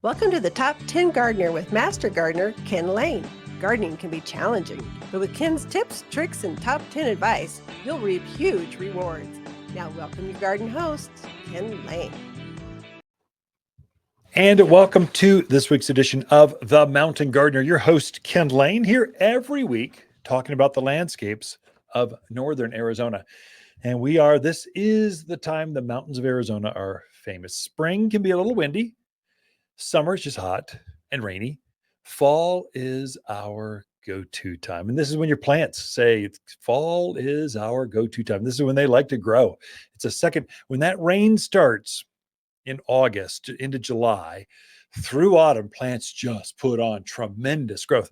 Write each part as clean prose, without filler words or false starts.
Welcome to the Top 10 Gardener with Master Gardener Ken Lain. Gardening can be challenging, but with Ken's tips, tricks, and top 10 advice, you'll reap huge rewards. Now welcome your garden host, Ken Lain. And welcome to this week's edition of The Mountain Gardener. Your host, Ken Lain, here every week talking about the landscapes of northern Arizona. And this is the time the mountains of Arizona are famous. Spring can be a little windy. Summer is just hot and rainy. Fall is our go-to time. And this is when your plants say fall is our go-to time. This is when they like to grow. When that rain starts in August into July through autumn, plants just put on tremendous growth.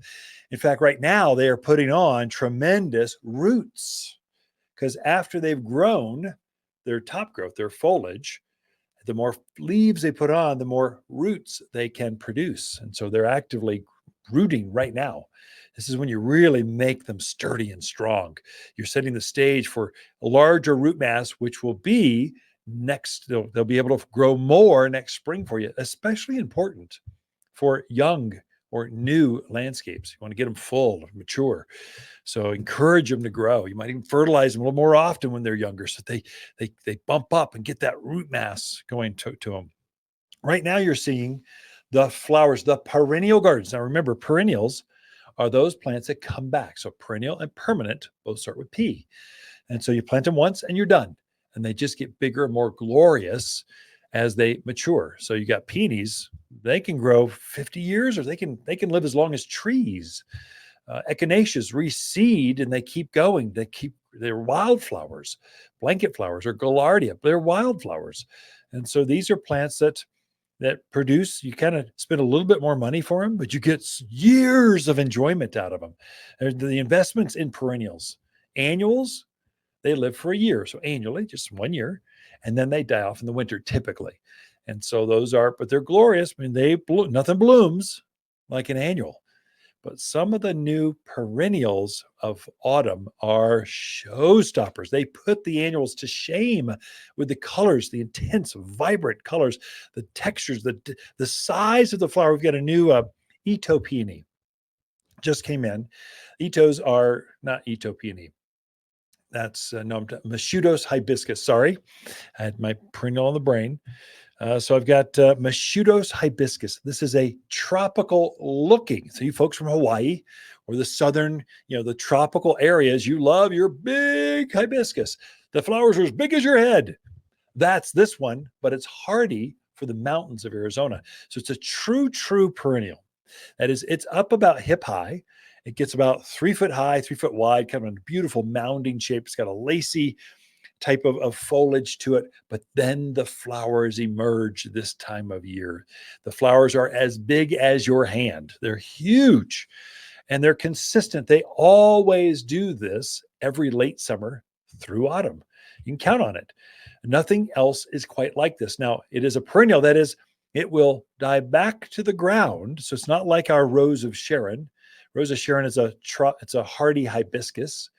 In fact, right now they are putting on tremendous roots because after they've grown their top growth, their foliage, the more leaves they put on, the more roots they can produce. And so they're actively rooting right now. This is when you really make them sturdy and strong. You're setting the stage for a larger root mass, which will be next. They'll be able to grow more next spring for you, especially important for young or new landscapes. You want to get them full, mature. So encourage them to grow. You might even fertilize them a little more often when they're younger so they bump up and get that root mass going to them. Right now you're seeing the flowers, the perennial gardens. Now remember, perennials are those plants that come back. So perennial and permanent both start with P. And so you plant them once and you're done. And they just get bigger and more glorious as they mature. So you got peonies, they can grow 50 years or they can live as long as trees. Echinaceas reseed and they keep going. They're wildflowers, blanket flowers or gaillardia. They're wildflowers. And so these are plants that produce, you kind of spend a little bit more money for them, but you get years of enjoyment out of them. The investments in perennials, annuals, they live for a year. So annually, just 1 year, and then they die off in the winter typically. And so but they're glorious. I mean, nothing blooms like an annual. But some of the new perennials of autumn are showstoppers. They put the annuals to shame with the colors, the intense, vibrant colors, the textures, the size of the flower. We've got a new Ito peony. Just came in. Itos are not Ito peony. That's Mashudos hibiscus. Sorry, I had my perennial on the brain. So I've got Mashudos hibiscus. This is a tropical looking. So you folks from Hawaii or the southern, the tropical areas, you love your big hibiscus. The flowers are as big as your head. That's this one, but it's hardy for the mountains of Arizona. So it's a true perennial. That is, it's up about hip high. It gets about 3 foot high, 3 foot wide, kind of a beautiful mounding shape. It's got a lacy type of foliage to it, but then the flowers emerge this time of year. The flowers are as big as your hand. They're huge and they're consistent. They always do this every late summer through autumn. You can count on it. Nothing else is quite like this. Now, it is a perennial. That is, it will die back to the ground. So it's not like our Rose of Sharon. Rose of Sharon is it's a hardy hibiscus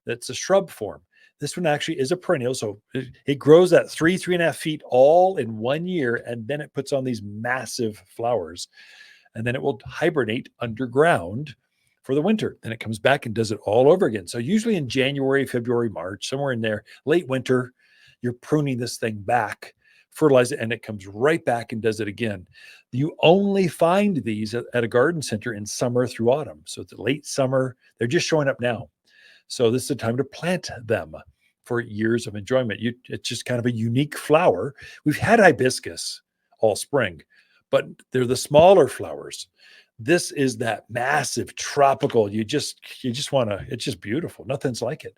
that's a shrub form. This one actually is a perennial. So it grows at 3.5 feet all in 1 year. And then it puts on these massive flowers. And then it will hibernate underground for the winter. Then it comes back and does it all over again. So usually in January, February, March, somewhere in there, late winter, you're pruning this thing back, fertilize it, and it comes right back and does it again. You only find these at a garden center in summer through autumn. So it's late summer. They're just showing up now. So this is the time to plant them for years of enjoyment. It's just kind of a unique flower. We've had hibiscus all spring, but they're the smaller flowers. This is that massive tropical. You just want to, it's just beautiful. Nothing's like it.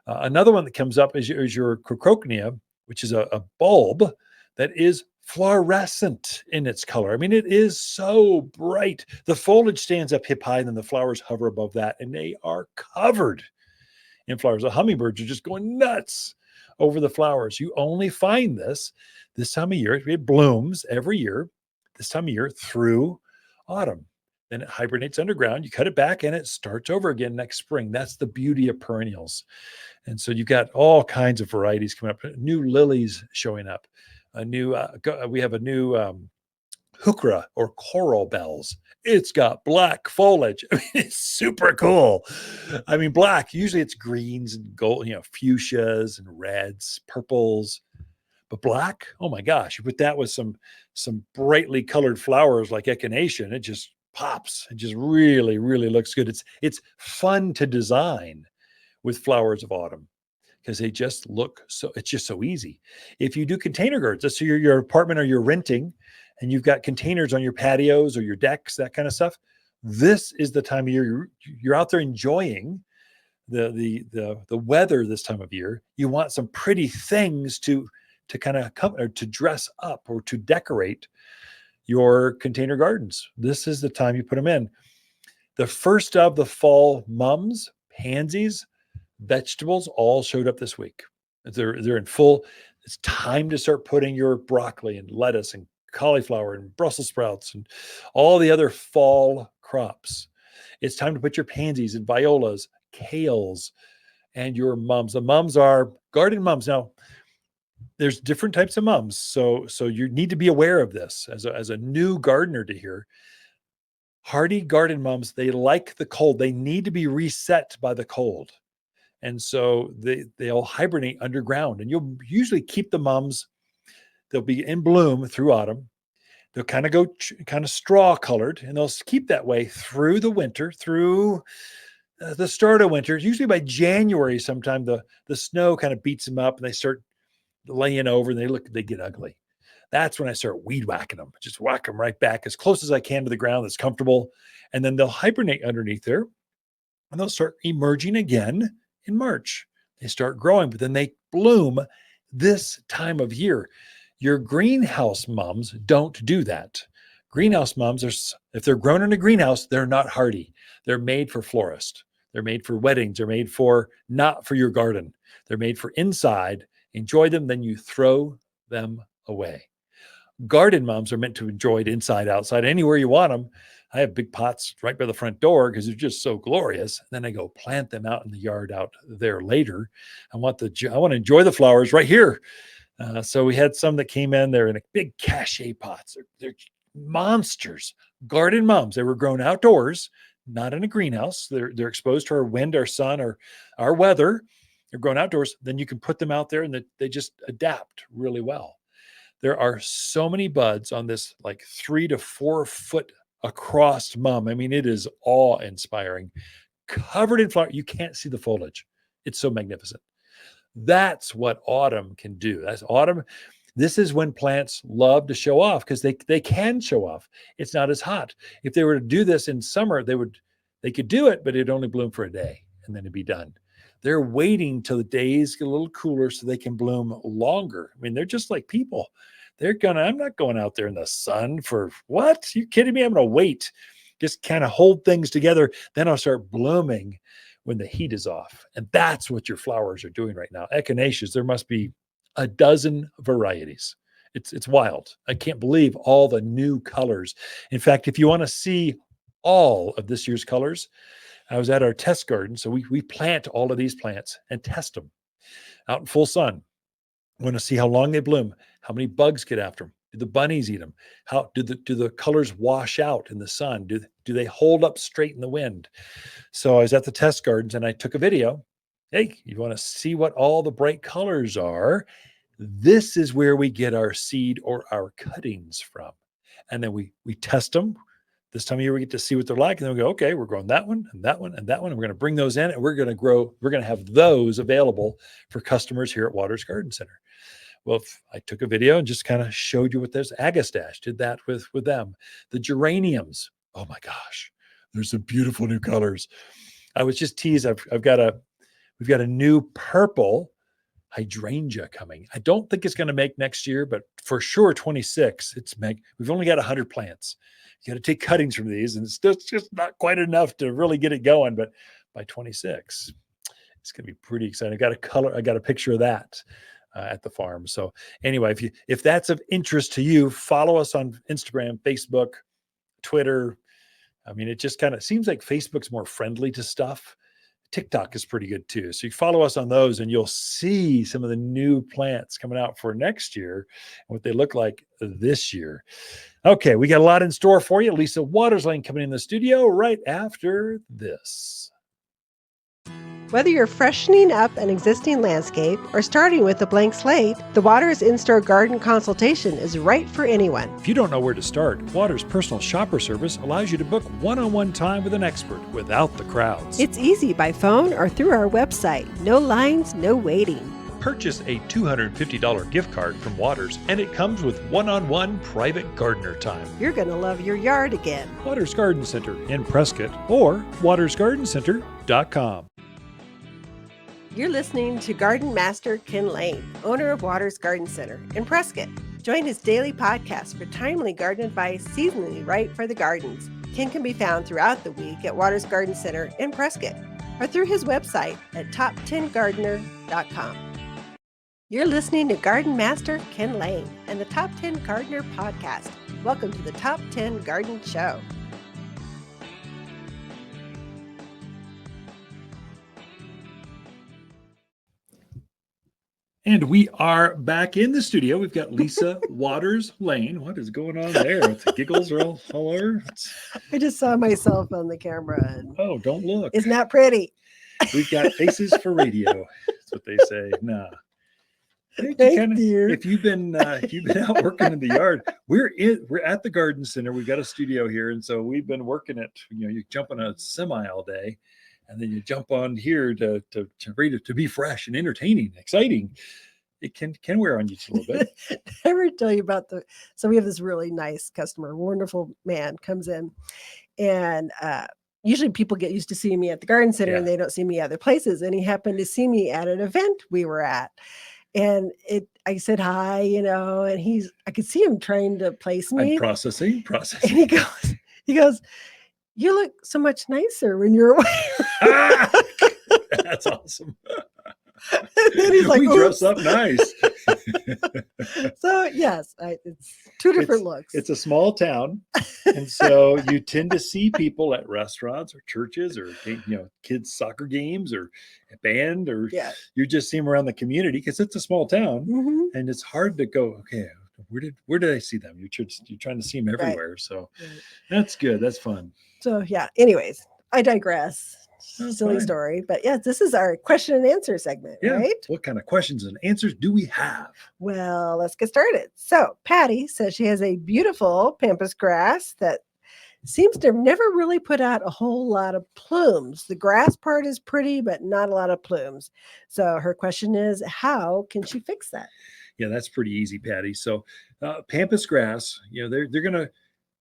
Another one that comes up is your Croconia, which is a bulb that is fluorescent in its color. I mean, it is so bright. The foliage stands up hip high, and then the flowers hover above that, and they are covered in flowers. The hummingbirds are just going nuts over the flowers. You only find this time of year. It blooms every year, this time of year through autumn. Then it hibernates underground. You cut it back and it starts over again next spring. That's the beauty of perennials. And so you've got all kinds of varieties coming up. New lilies showing up. We have a new heuchera or coral bells. It's got black foliage. I mean, it's super cool. I mean, black, usually it's greens and gold, fuchsias and reds, purples. But black, oh my gosh, you put that with some brightly colored flowers like echinacea, and it just pops. It just really, really looks good. It's fun to design with flowers of autumn because they just look so, it's just so easy. If you do container gardens, let's say your apartment or you're renting and you've got containers on your patios or your decks, that kind of stuff, this is the time of year you're out there enjoying the weather this time of year. You want some pretty things to kind of come or to dress up or to decorate your container gardens. This is the time you put them in. The first of the fall mums, pansies, vegetables all showed up this week. They're in full. It's time to start putting your broccoli and lettuce and cauliflower and Brussels sprouts and all the other fall crops. It's time to put your pansies and violas, kales, and your mums. The mums are garden mums. Now, there's different types of mums. So you need to be aware of this as a new gardener to hear. Hardy garden mums, they like the cold. They need to be reset by the cold. And so they'll hibernate underground, and you'll usually keep the mums. They'll be in bloom through autumn. They'll kind of go kind of straw colored, and they'll keep that way through the winter, through the start of winter. Usually by January, sometime the snow kind of beats them up and they start laying over and they get ugly. That's when I start weed whacking them. Just whack them right back as close as I can to the ground that's comfortable. And then they'll hibernate underneath there, and they'll start emerging again in March. They start growing, but then they bloom this time of year. Your greenhouse mums don't do that. Greenhouse mums, if they're grown in a greenhouse, they're not hardy. They're made for florists. They're made for weddings. They're made for not for your garden. They're made for inside. Enjoy them, then you throw them away. Garden mums are meant to enjoy it inside, outside, anywhere you want them. I have big pots right by the front door because they're just so glorious. Then I go plant them out in the yard out there later. I want to enjoy the flowers right here. So we had some that came in. They're in a big cachet pots. They're monsters. Garden mums. They were grown outdoors, not in a greenhouse. They're exposed to our wind, our sun, or our weather. They're grown outdoors. Then you can put them out there, and they just adapt really well. There are so many buds on this like 3 to 4 foot across mum. I mean, it is awe-inspiring, covered in flower. You can't see the foliage. It's so magnificent. That's what autumn can do. That's autumn. This is when plants love to show off because they can show off. It's not as hot. If they were to do this in summer, they could do it, but it'd only bloom for a day and then it'd be done. They're waiting till the days get a little cooler so they can bloom longer. I mean, they're just like people. I'm not going out there in the sun for what? You kidding me? I'm going to wait, just kind of hold things together. Then I'll start blooming when the heat is off. And that's what your flowers are doing right now. Echinaceas, there must be a dozen varieties. It's wild. I can't believe all the new colors. In fact, if you want to see all of this year's colors, I was at our test garden. So we plant all of these plants and test them out in full sun. I want to see how long they bloom, how many bugs get after them. Do the bunnies eat them? How do the colors wash out in the sun? Do they hold up straight in the wind? So I was at the test gardens and I took a video. Hey, you want to see what all the bright colors are? This is where we get our seed or our cuttings from. And then we test them. This time of year, we get to see what they're like. And then we go, okay, we're growing that one and that one and that one. And we're going to bring those in and we're going to have those available for customers here at Waters Garden Center. Well, I took a video and just kind of showed you what there's. Agastache did that with them. The geraniums. Oh my gosh, there's some beautiful new colors. I was just teased. We've got a new purple hydrangea coming. I don't think it's going to make next year, but for sure 26. We've only got 100 plants. You got to take cuttings from these, and it's just not quite enough to really get it going. But by 26, it's going to be pretty exciting. I got a picture of that at the farm. So anyway, if that's of interest to you, follow us on Instagram, Facebook, Twitter. I mean, it just kind of seems like Facebook's more friendly to stuff. TikTok is pretty good too. So you follow us on those and you'll see some of the new plants coming out for next year and what they look like this year. Okay, we got a lot in store for you. Lisa Lain coming in the studio right after this. Whether you're freshening up an existing landscape or starting with a blank slate, the Waters In-Store Garden Consultation is right for anyone. If you don't know where to start, Waters' personal shopper service allows you to book one-on-one time with an expert without the crowds. It's easy by phone or through our website. No lines, no waiting. Purchase a $250 gift card from Waters, and it comes with one-on-one private gardener time. You're going to love your yard again. Waters Garden Center in Prescott or watersgardencenter.com. You're listening to Garden Master Ken Lain, owner of Waters Garden Center in Prescott. Join his daily podcast for timely garden advice seasonally right for the gardens. Ken can be found throughout the week at Waters Garden Center in Prescott or through his website at top10gardener.com. You're listening to Garden Master Ken Lain and the Top 10 Gardener podcast. Welcome to the Top 10 Garden Show. And we are back in the studio. We've got Lisa Lain. What is going on there? It's giggles are all over. I just saw myself on the camera. And oh, don't look. Isn't that pretty? We've got faces for radio. That's what they say. Nah. Thank you. If you've been out working in the yard, we're at the garden center. We've got a studio here, and so we've been working it. You jump on a semi all day, and then you jump on here to be fresh and entertaining, exciting. It can wear on you just a little bit. Did I ever tell you about so we have this really nice customer, wonderful man comes in, and usually people get used to seeing me at the garden center and they don't see me other places. And he happened to see me at an event we were at. And I said hi, and I could see him trying to place me. I'm processing. And he goes, you look so much nicer when you're away. That's awesome. And he's like, we dress up nice. So yes, it's two different looks. It's a small town, and so you tend to see people at restaurants or churches or kids' soccer games or a band, or you just see them around the community because it's a small town, and it's hard to go. Okay, where did I see them? You're trying to see them everywhere, so that's good. That's fun. So anyways, I digress. Silly story, but this is our question and answer segment, right? What kind of questions and answers do we have? Well, let's get started. So Patty says she has a beautiful Pampas grass that seems to never really put out a whole lot of plumes. The grass part is pretty, but not a lot of plumes. So her question is, how can she fix that? Yeah, that's pretty easy, Patty. So Pampas grass,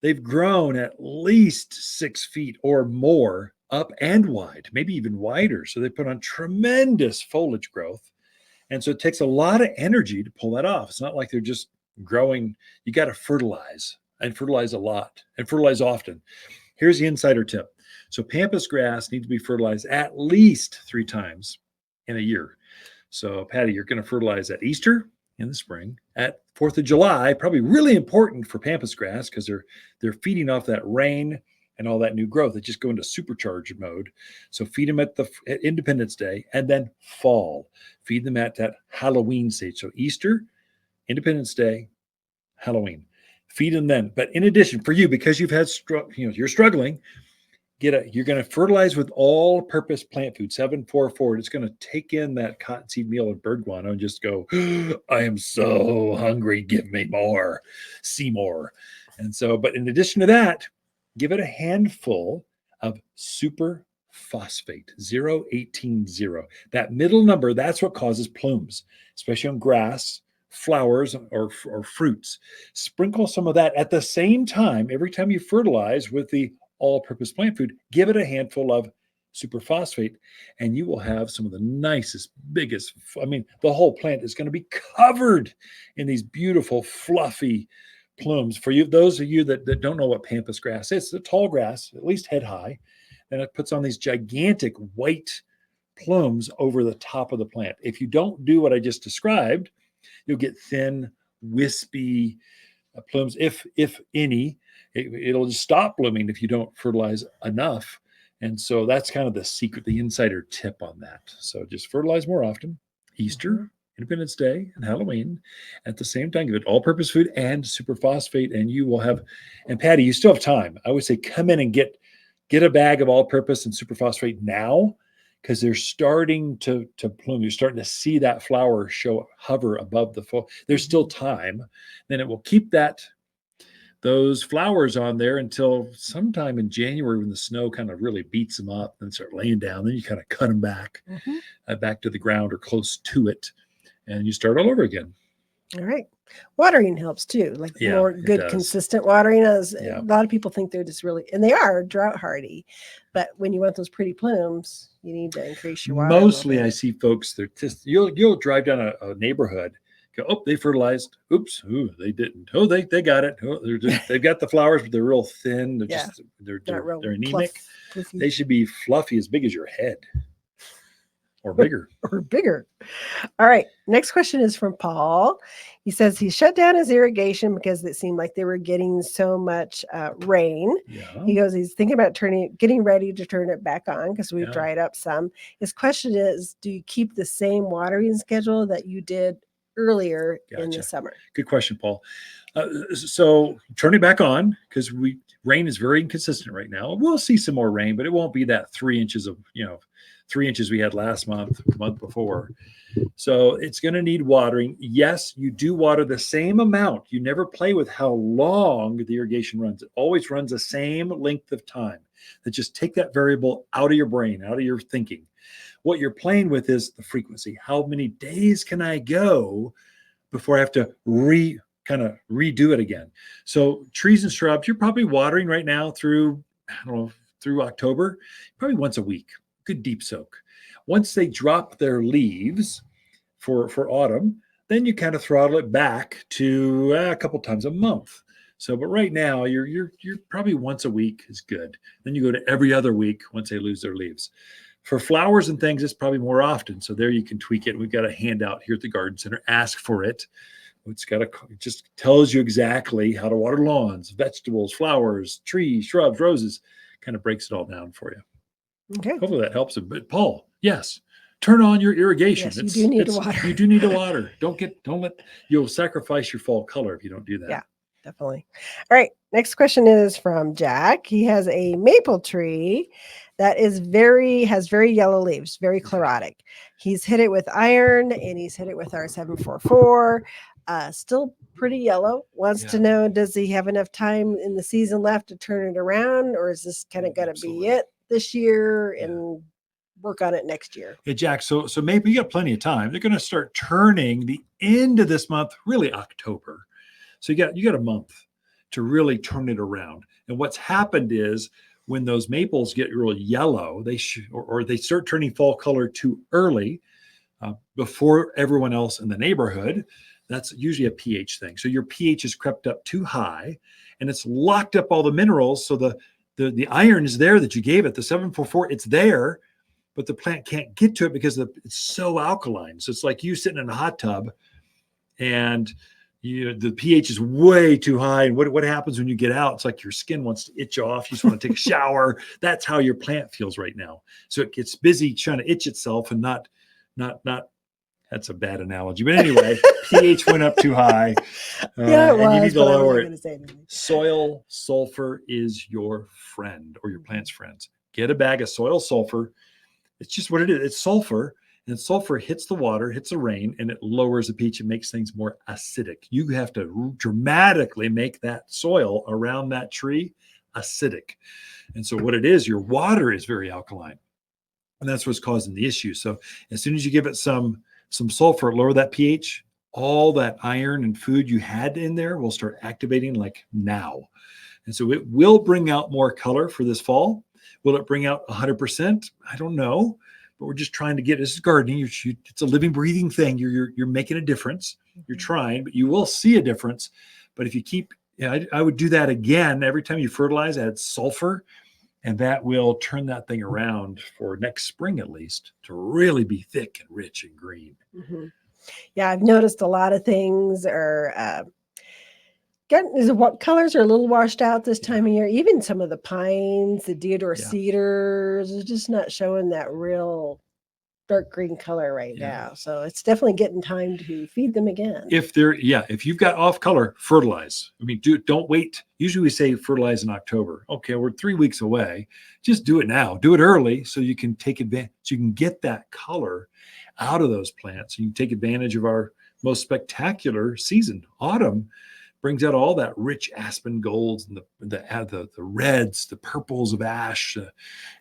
they've grown at least 6 feet or more up and wide, maybe even wider. So they put on tremendous foliage growth. And so it takes a lot of energy to pull that off. It's not like they're just growing. You got to fertilize a lot and fertilize often. Here's the insider tip. So Pampas grass needs to be fertilized at least 3 times in a year. So Patty, you're going to fertilize at Easter in the spring, at 4th of July, probably really important for Pampas grass because they're feeding off that rain and all that new growth. They just go into supercharged mode. So feed them at Independence Day, and then fall. Feed them at that Halloween stage. So Easter, Independence Day, Halloween. Feed them then. But in addition, for you, because you've had you're struggling, you're going to fertilize with all-purpose plant food, 744. It's going to take in that cottonseed meal and bird guano and just go, I am so hungry. Give me more. See more. And so, but in addition to that, give it a handful of super phosphate, 018. That middle number, that's what causes plumes, especially on grass, flowers, or fruits. Sprinkle some of that at the same time. Every time you fertilize with the all-purpose plant food, give it a handful of superphosphate, and you will have some of the nicest, biggest, the whole plant is going to be covered in these beautiful, fluffy plumes. For you, those of you that don't know what Pampas grass is, it's a tall grass, at least head high, and it puts on these gigantic white plumes over the top of the plant. If you don't do what I just described, you'll get thin, wispy plumes, if any. It'll just stop blooming if you don't fertilize enough. And so that's kind of the secret, the insider tip on that. So just fertilize more often. Easter, Independence Day, and Halloween at the same time. Give it all-purpose food and superphosphate, and you will have. And Patty, you still have time. I would say come in and get a bag of all-purpose and superphosphate now, because they're starting to bloom. You're starting to see that flower hover above the fall. There's still time. Then it will keep those flowers on there until sometime in January, when the snow kind of really beats them up and start laying down. Then you kind of cut them back to the ground or close to it, and you start all over again. All right. Watering helps too, like more good, consistent watering. A lot of people think they're just really, and they are drought hardy, but when you want those pretty plumes, you need to increase your water. Mostly, I see folks, they're just, you'll drive down a neighborhood, go, oh, they fertilized. Oops, they didn't. Oh, they got it. Oh, they've got the flowers, but they're real thin. They're they're anemic. Fluffy. They should be fluffy, as big as your head. Or bigger. All right. Next question is from Paul. He says he shut down his irrigation because it seemed like they were getting so much rain. Yeah. He goes, he's thinking about getting ready to turn it back on because we've dried up some. His question is, do you keep the same watering schedule that you did earlier in the summer? Good question, Paul. So turn it back on, because rain is very inconsistent right now. We'll see some more rain, but it won't be that 3 inches of 3 inches we had last month before. So it's going to need watering. Yes, you do water the same amount. You never play with how long the irrigation runs. It always runs the same length of time. That just take that variable out of your brain, out of your thinking. What you're playing with is the frequency. How many days can I go before I have to kind of redo it again? So trees and shrubs, you're probably watering right now through October, probably once a week. Good deep soak. Once they drop their leaves for autumn, then you kind of throttle it back to a couple times a month. So, but right now you're probably once a week is good. Then you go to every other week once they lose their leaves. For flowers and things, it's probably more often. So there you can tweak it. We've got a handout here at the Garden Center. Ask for it. It just tells you exactly how to water lawns, vegetables, flowers, trees, shrubs, roses. Kind of breaks it all down for you. Okay. Hopefully that helps. But Paul, yes, turn on your irrigation. Yes, you do need to water. You do need to water. You'll sacrifice your fall color if you don't do that. Yeah, definitely. All right. Next question is from Jack. He has a maple tree that has very yellow leaves, very chlorotic. He's hit it with iron and he's hit it with our 744. Still pretty yellow. Wants to know, does he have enough time in the season left to turn it around, or is this kind of going to be it this year and work on it next year? Hey, Jack, so maybe you got plenty of time. They're going to start turning the end of this month, really October. So you got a month to really turn it around. And what's happened is when those maples get real yellow, they start turning fall color too early before everyone else in the neighborhood. That's usually a pH thing. So your pH has crept up too high and it's locked up all the minerals. So the iron is there that you gave it, the 744, it's there, but the plant can't get to it because it's so alkaline. So it's like you sitting in a hot tub and the pH is way too high. And what happens when you get out? It's like your skin wants to itch off. You just want to take a shower. That's how your plant feels right now. So it gets busy trying to itch itself and not. That's a bad analogy. But anyway, pH went up too high. Yeah, it was. And you need to lower it. Soil sulfur is your friend or your plant's friends. Get a bag of soil sulfur. It's just what it is. It's sulfur. And sulfur hits the water, hits the rain, and it lowers the pH and makes things more acidic. You have to dramatically make that soil around that tree acidic. And so what it is, your water is very alkaline. And that's what's causing the issue. So as soon as you give it some sulfur, lower that pH, all that iron and food you had in there will start activating like now. And so it will bring out more color for this fall. Will it bring out 100%? I don't know. But we're just trying to this is gardening. It's a living, breathing thing. You're making a difference. You're trying, but you will see a difference. But if you keep, I would do that again. Every time you fertilize, add sulfur, and that will turn that thing around for next spring, at least, to really be thick and rich and green. Mm-hmm. Yeah, I've noticed a lot of things are What colors are a little washed out this time of year. Even some of the pines, the deodar cedars, is just not showing that real dark green color right now. So it's definitely getting time to feed them again. If you've got off color, fertilize. I mean, don't wait. Usually we say fertilize in October. Okay, we're 3 weeks away. Just do it now. Do it early so you can take advantage. So you can get that color out of those plants. You can take advantage of our most spectacular season. Autumn brings out all that rich aspen golds and the reds, the purples of ash.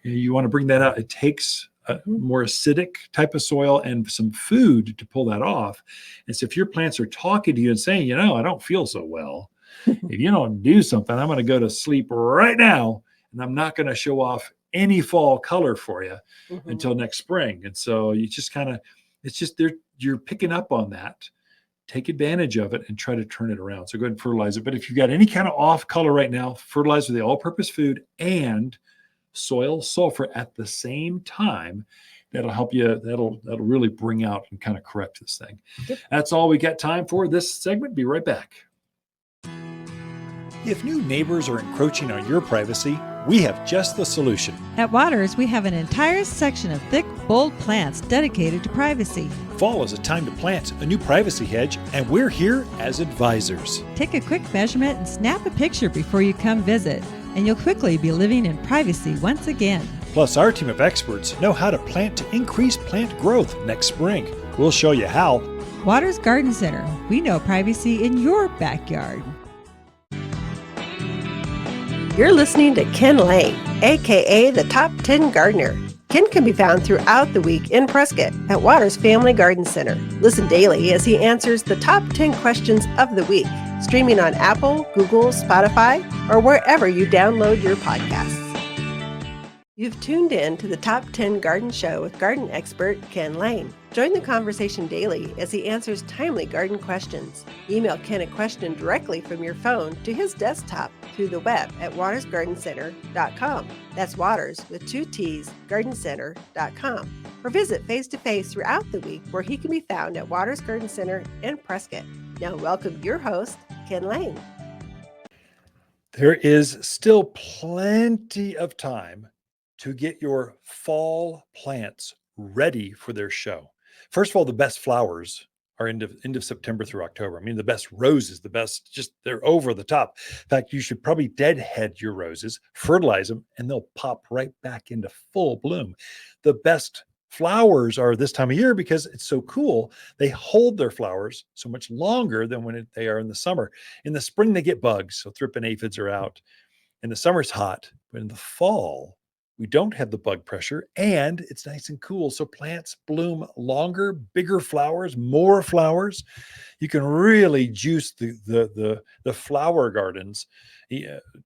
You want to bring that out. It takes a more acidic type of soil and some food to pull that off. And so if your plants are talking to you and saying, I don't feel so well, if you don't do something, I'm going to go to sleep right now, and I'm not going to show off any fall color for you until next spring. And so you just you're picking up on that. Take advantage of it and try to turn it around. So go ahead and fertilize it. But if you've got any kind of off color right now, fertilize with the all-purpose food and soil sulfur at the same time. That'll help you. That'll really bring out and kind of correct this thing. Yep. That's all we got time for this segment. Be right back. If new neighbors are encroaching on your privacy, we have just the solution. At Waters, we have an entire section of thick, bold plants dedicated to privacy. Fall is a time to plant a new privacy hedge, and we're here as advisors. Take a quick measurement and snap a picture before you come visit, and you'll quickly be living in privacy once again. Plus, our team of experts know how to plant to increase plant growth next spring. We'll show you how. Waters Garden Center. We know privacy in your backyard. You're listening to Ken Lain, aka the Top 10 Gardener. Ken can be found throughout the week in Prescott at Waters Family Garden Center. Listen daily as he answers the top 10 questions of the week, streaming on Apple, Google, Spotify, or wherever you download your podcasts. You've tuned in to the Top 10 Garden Show with garden expert Ken Lain. Join the conversation daily as he answers timely garden questions. Email Ken a question directly from your phone to his desktop through the web at watersgardencenter.com. That's Waters with 2 T's, gardencenter.com. Or visit face-to-face throughout the week where he can be found at Waters Garden Center in Prescott. Now welcome your host, Ken Lain. There is still plenty of time to get your fall plants ready for their show. First of all, the best flowers are end of September through October. I mean, the best roses, they're over the top. In fact, you should probably deadhead your roses, fertilize them, and they'll pop right back into full bloom. The best flowers are this time of year because it's so cool. They hold their flowers so much longer than when they are in the summer. In the spring, they get bugs, so thrip and aphids are out. In the summer, it's hot, but in the fall, we don't have the bug pressure, and it's nice and cool. So plants bloom longer, bigger flowers, more flowers. You can really juice the flower gardens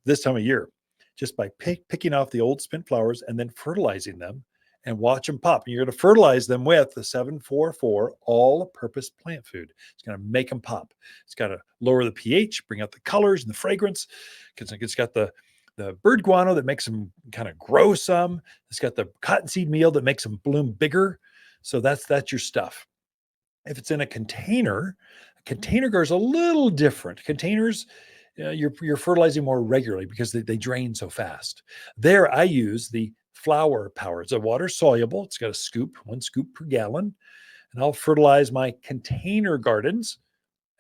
this time of year just by picking off the old spent flowers and then fertilizing them and watch them pop. And you're going to fertilize them with the 744 all-purpose plant food. It's going to make them pop. It's got to lower the pH, bring out the colors and the fragrance, because it's got the bird guano that makes them kind of grow some. It's got the cottonseed meal that makes them bloom bigger. So that's your stuff. If it's in a container grows a little different. Containers, you're fertilizing more regularly because they drain so fast. There, I use the Flower Power. It's a water soluble. It's got a scoop, 1 scoop per gallon. And I'll fertilize my container gardens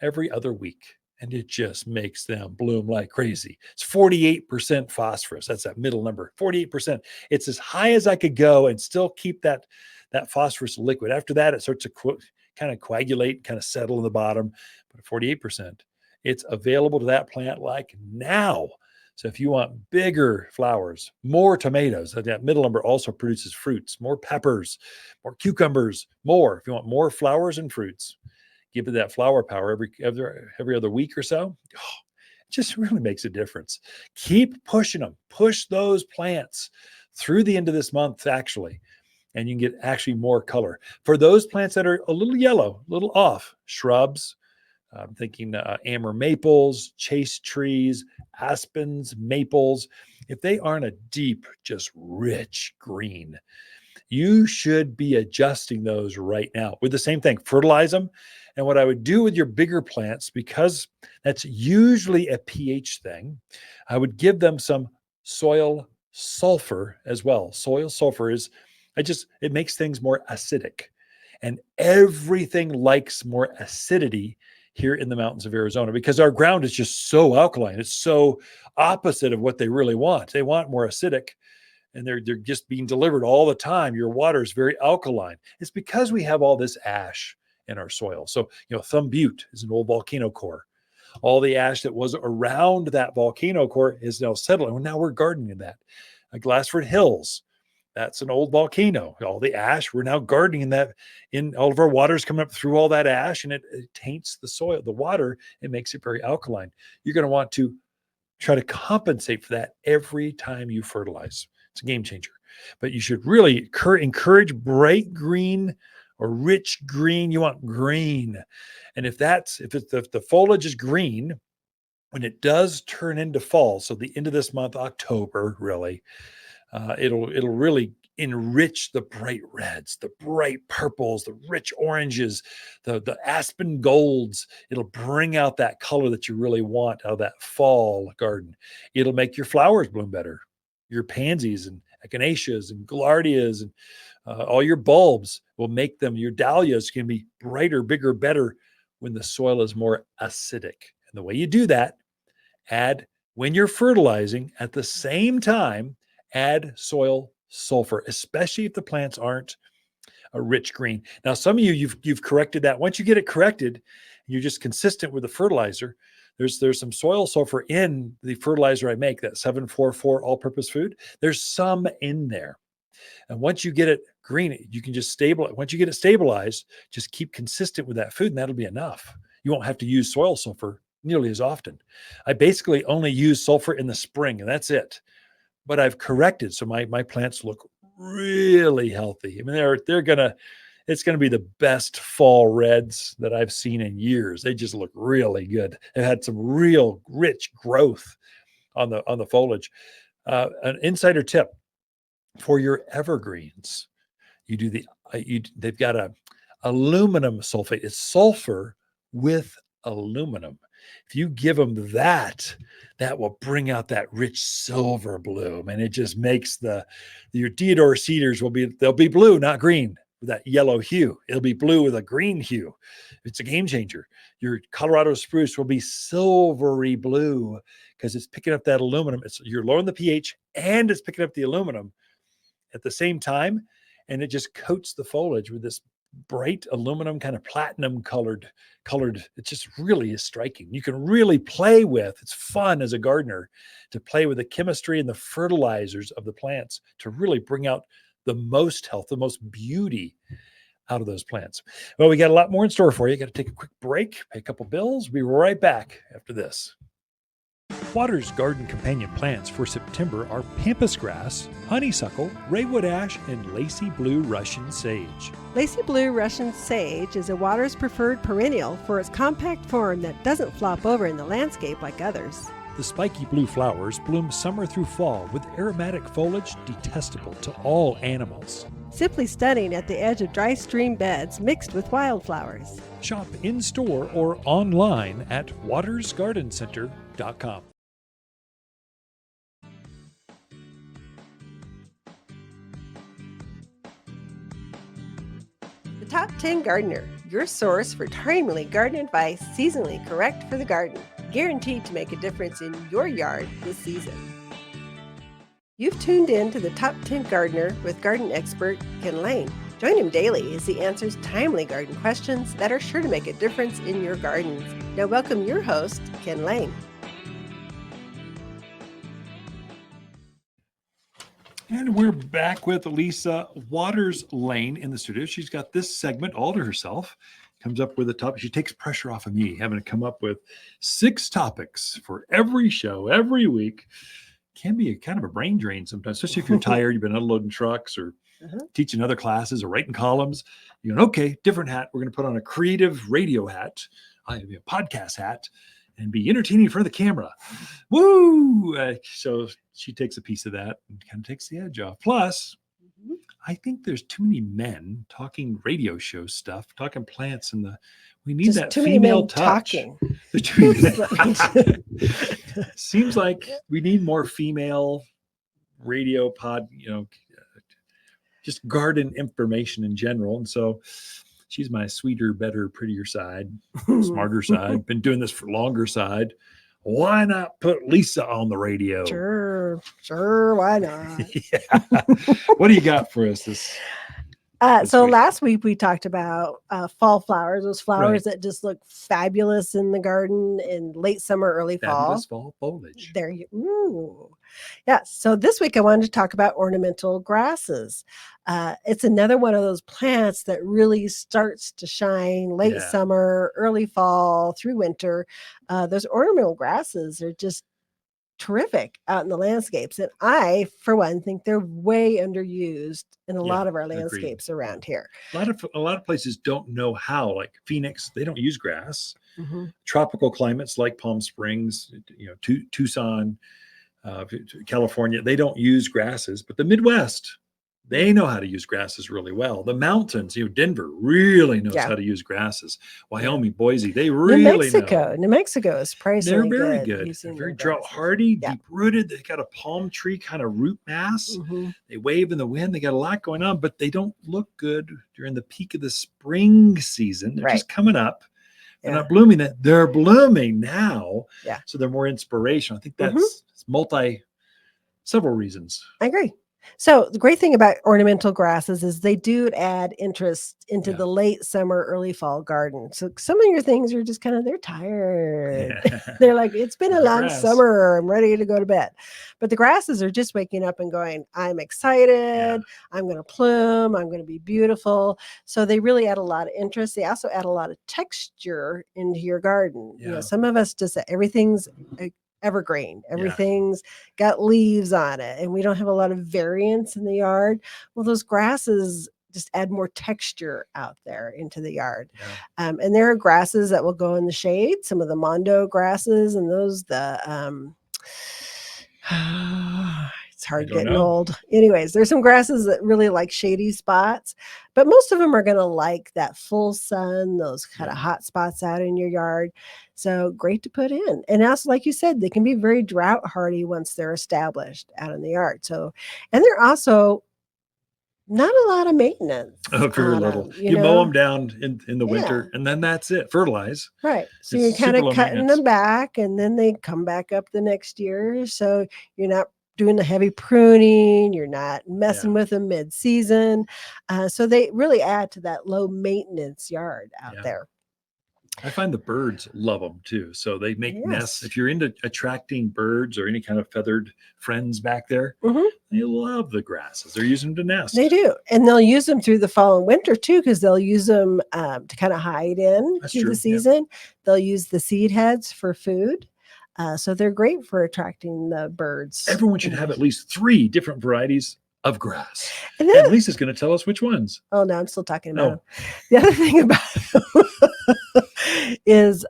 every other week. And it just makes them bloom like crazy. It's 48% phosphorus. That's that middle number, 48%. It's as high as I could go and still keep that phosphorus liquid. After that, it starts to kind of coagulate, kind of settle in the bottom. But 48%, it's available to that plant like now. So if you want bigger flowers, more tomatoes, that middle number also produces fruits, more peppers, more cucumbers, more. If you want more flowers and fruits, give it that Flower Power every other week or so. It just really makes a difference. Keep pushing them. Push those plants through the end of this month, actually, and you can get actually more color. For those plants that are a little yellow, a little off, shrubs, I'm thinking amber maples, chase trees, aspens, maples. If they aren't a deep, just rich green, you should be adjusting those right now with the same thing. Fertilize them. And what I would do with your bigger plants, because that's usually a pH thing, I would give them some soil sulfur as well. Soil sulfur it makes things more acidic. And everything likes more acidity here in the mountains of Arizona because our ground is just so alkaline. It's so opposite of what they really want. They want more acidic, and they're just being delivered all the time. Your water is very alkaline. It's because we have all this ash in our soil. So, Thumb Butte is an old volcano core. All the ash that was around that volcano core is now settling. Well, now we're gardening in that. Glassford Hills, that's an old volcano. All the ash, we're now gardening in that. In all of our water's coming up through all that ash, and it taints the soil, the water. It makes it very alkaline. You're going to want to try to compensate for that every time you fertilize. It's a game changer. But you should really encourage bright green or rich green. You want green. And if the foliage is green, when it does turn into fall, so the end of this month, October, really, it'll really enrich the bright reds, the bright purples, the rich oranges, the aspen golds. It'll bring out that color that you really want out of that fall garden. It'll make your flowers bloom better. Your pansies and echinaceas and gaillardias and all your bulbs will make them, your dahlias can be brighter, bigger, better when the soil is more acidic. And the way you do that, when you're fertilizing at the same time, add soil sulfur, especially if the plants aren't a rich green. Now, some of you've corrected that. Once you get it corrected, you're just consistent with the fertilizer. There's some soil sulfur in the fertilizer I make, that 744 all-purpose food. There's some in there. And once you get it green, you can just stabilize. Once you get it stabilized, just keep consistent with that food, and that'll be enough. You won't have to use soil sulfur nearly as often. I basically only use sulfur in the spring, and that's it. But I've corrected, so my plants look really healthy. I mean, it's gonna be the best fall reds that I've seen in years. They just look really good. They've had some real rich growth on the foliage. An insider tip for your evergreens: they've got a aluminum sulfate. It's sulfur with aluminum. If you give them that will bring out that rich silver bloom, and it just makes your deodar cedars they'll be blue, not green, with that yellow hue. It'll be blue with a green hue. It's a game changer. Your Colorado spruce will be silvery blue because it's picking up that aluminum. You're lowering the pH and it's picking up the aluminum at the same time, and it just coats the foliage with this bright aluminum, kind of platinum colored. It just really is striking. You can really play with. It's fun as a gardener to play with the chemistry and the fertilizers of the plants to really bring out the most health, the most beauty out of those plants. Well, we got a lot more in store for you. Got to take a quick break, pay a couple bills. We'll be right back after this. Water's garden companion plants for September are pampas grass, honeysuckle, raywood ash, and lacy blue Russian sage. Lacy blue Russian sage is a Water's preferred perennial for its compact form that doesn't flop over in the landscape like others. The spiky blue flowers bloom summer through fall with aromatic foliage detestable to all animals. Simply stunning at the edge of dry stream beds mixed with wildflowers. Shop in-store or online at watersgardencenter.com. The Top 10 Gardener, your source for timely garden advice, seasonally correct for the garden, guaranteed to make a difference in your yard this season. You've tuned in to the Top 10 Gardener with garden expert Ken Lain. Join him daily as he answers timely garden questions that are sure to make a difference in your gardens. Now welcome your host, Ken Lain. And we're back with Lisa Lain in the studio. She's got this segment all to herself. Comes up with a topic. She takes pressure off of me, having to come up with 6 topics for every show, every week. Can be kind of a brain drain sometimes, especially if you're tired, you've been unloading trucks or teaching other classes or writing columns. You're going, okay, different hat. We're going to put on a creative radio hat, a podcast hat, and be entertaining in front of the camera. Woo! So she takes a piece of that and kind of takes the edge off. Plus, I think there's too many men talking radio show stuff, talking plants, and we need Just that too many female men touch. talking. There's too many Seems like we need more female radio pod, just garden information in general. And so she's my sweeter, better, prettier side, smarter side, been doing this for longer side. Why not put Lisa on the radio? Sure, why not? Yeah. What do you got for us this So week? last week we talked about fall flowers, those flowers Right. that just look fabulous in the garden in late summer, early Fabulous fall. fall foliage. There you ooh. Yeah. So this week I wanted to talk about ornamental grasses. It's another one of those plants that really starts to shine late Yeah. summer, early fall, through winter. Those ornamental grasses are just terrific out in the landscapes. And I, for one, think they're way underused in a lot of our agreed. landscapes around here. A lot of places don't know how, like Phoenix, they don't use grass. Mm-hmm. Tropical climates like Palm Springs, Tucson, California, they don't use grasses, but the Midwest, they know how to use grasses really well. The mountains, Denver really knows how to use grasses. Wyoming, Boise, they really know. New Mexico is surprisingly They're very good. using They're very their drought grasses. hardy, Yeah. deep rooted. They got a palm tree kind of root mass. Mm-hmm. They wave in the wind. They got a lot going on, but they don't look good during the peak of the spring season. They're just coming up. They're not blooming. They're blooming now. Yeah. So they're more inspirational. I think that's several reasons. I agree. So the great thing about ornamental grasses is they do add interest into the late summer, early fall garden. So some of your things are just they're tired. Yeah. They're like, it's been a long Grass. summer. I'm ready to go to bed. But the grasses are just waking up and going, I'm excited. Yeah. I'm going to plume. I'm going to be beautiful. So they really add a lot of interest. They also add a lot of texture into your garden. Yeah. Some of us just, everything's evergreen. Everything's got leaves on it, and we don't have a lot of variance in the yard. Well, those grasses just add more texture out there into the yard. Yeah. And there are grasses that will go in the shade, some of the mondo grasses, and those it's hard getting old. Anyways, there's some grasses that really like shady spots, but most of them are going to like that full sun, those kind of hot spots out in your yard. So great to put in. And also, like you said, they can be very drought hardy once they're established out in the yard. So, and they're also not a lot of maintenance. Oh, very little. You mow them down in the winter, and then that's it. Fertilize. Right. So you're kind of cutting them back, and then they come back up the next year. So you're not doing the heavy pruning. You're not messing with them mid-season. So they really add to that low maintenance yard out there. I find the birds love them too. So they make nests. If you're into attracting birds or any kind of feathered friends back there, they love the grasses. They're using them to nest. They do. And they'll use them through the fall and winter too, because they'll use them to kind of hide in through the season. Yeah. They'll use the seed heads for food. So they're great for attracting the birds. Everyone should have at least 3 different varieties of grass. And Lisa's going to tell us which ones. Oh, no, I'm still talking about them. The other thing about them is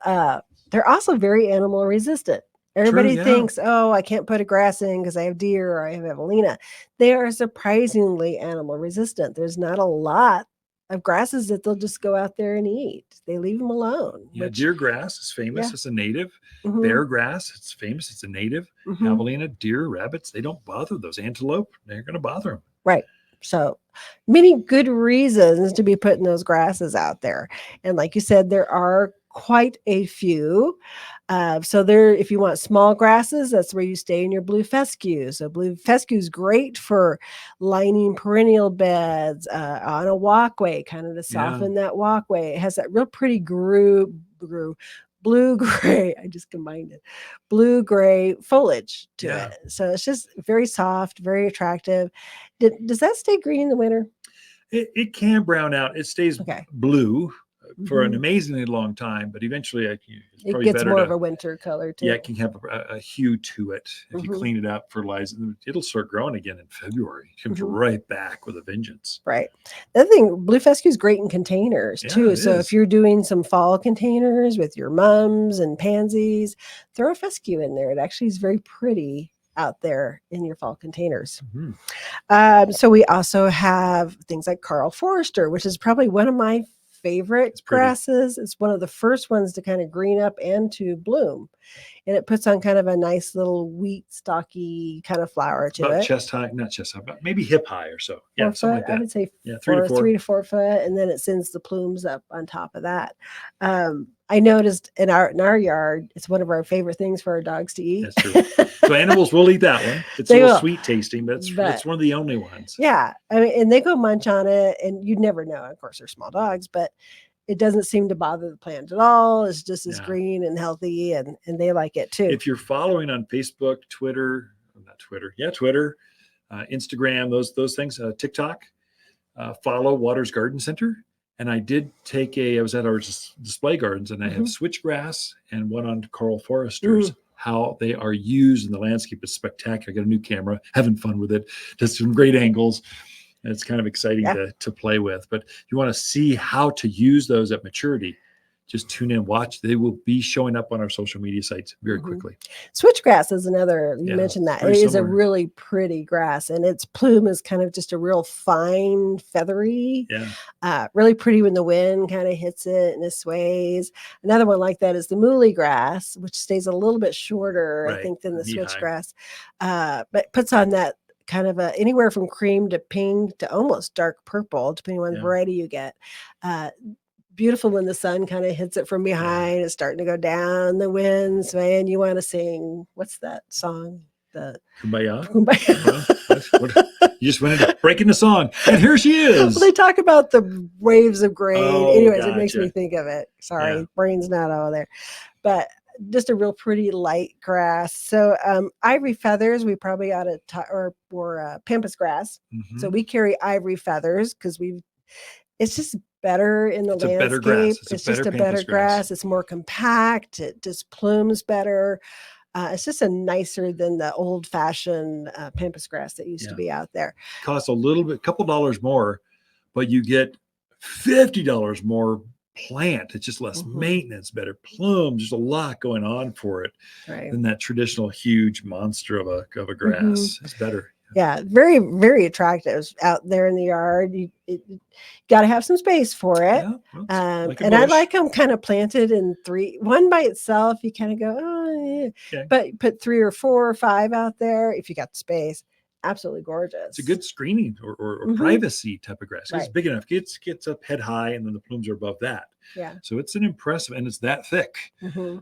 they're also very animal resistant. Everybody thinks, oh, I can't put a grass in because I have deer or I have javelina. They are surprisingly animal resistant. There's not a lot of grasses that they'll just go out there and eat. They leave them alone. Yeah, deer grass is famous. It's a native. Bear grass, it's famous. It's a native. Javelina, deer, rabbits, they don't bother those. Antelope, they're going to bother them. Right. So many good reasons to be putting those grasses out there. And like you said, there are quite a few. So there, if you want small grasses, that's where you stay in your blue fescue. So blue fescue is great for lining perennial beds on a walkway, kind of to soften that walkway. It has that real pretty blue-gray, I just combined it, blue-gray foliage to it. So it's just very soft, very attractive. Does that stay green in the winter? It can brown out. It stays blue for an amazingly long time, but eventually it's probably it gets better more of a winter color too. Yeah, it can have a hue to it. If you clean it up, fertilize it, it'll start growing again in February. It comes right back with a vengeance. Right. The other thing, blue fescue is great in containers too. So if you're doing some fall containers with your mums and pansies, throw a fescue in there. It actually is very pretty out there in your fall containers. Mhm. So we also have things like Carl Forester, which is probably one of my favorite It's pretty. grasses. It's one of the first ones to kind of green up and to bloom. And it puts on kind of a nice little wheat stocky kind of flower to About it. chest high, not chest high, but maybe hip high or so. Yeah, 4 something foot, like that. I would say Yeah, 3 to 4. 3 to 4 foot, and then it sends the plumes up on top of that. I noticed in our yard, it's one of our favorite things for our dogs to eat. That's true. So animals will eat that one. It's They a little will. sweet tasting, but it's one of the only ones. Yeah, I mean, and they go munch on it, and you'd never know. Of course, they're small dogs, but it doesn't seem to bother the plant at all. It's just as Yeah. green and healthy, and they like it too. If you're following on Facebook, Twitter, Instagram, those things, TikTok, follow Waters Garden Center. And I was at our display gardens, and I have switchgrass and one on Carl Foresters. How they are used in the landscape is spectacular. I got a new camera, having fun with it, just some great angles. And it's kind of exciting to play with. But if you want to see how to use those at maturity, just tune in, watch. They will be showing up on our social media sites very quickly. Switchgrass is another, you mentioned that. It very is a similar. really pretty grass, and its plume is kind of just a real fine, feathery, really pretty when the wind kind of hits it and it sways. Another one like that is the muhly grass, which stays a little bit shorter, I think, than the switchgrass, but puts on that kind of anywhere from cream to pink to almost dark purple, depending on the variety you get. Beautiful when the sun kind of hits it from behind. It's starting to go down, the winds, man. You want to sing, what's that song? The Kumbaya. Kumbaya. You just went into breaking the song, and here she is. Well, they talk about the waves of grain. Anyways, it makes gotcha. me think of it. Sorry, brain's not all there. But just a real pretty light grass. So ivory feathers, we probably ought to, or pampas grass. So we carry ivory feathers because it's just better in the landscape. A better grass. It's just a better grass. It's more compact. It just plumes better. It's just a nicer than the old-fashioned pampas grass that used to be out there. Costs a couple dollars more, but you get $50 more plant. It's just less maintenance, better plumes. There's a lot going on for it than that traditional huge monster of a grass. It's better. Yeah, very, very attractive out there in the yard. You got to have some space for it. And I like them kind of planted in one by itself. You kind of go, oh, yeah. But put 3 or 4 or 5 out there if you got the space. Absolutely gorgeous. It's a good screening or privacy type of grass. It's big enough. It gets up head high, and then the plumes are above that. Yeah. So it's an impressive, and it's that thick.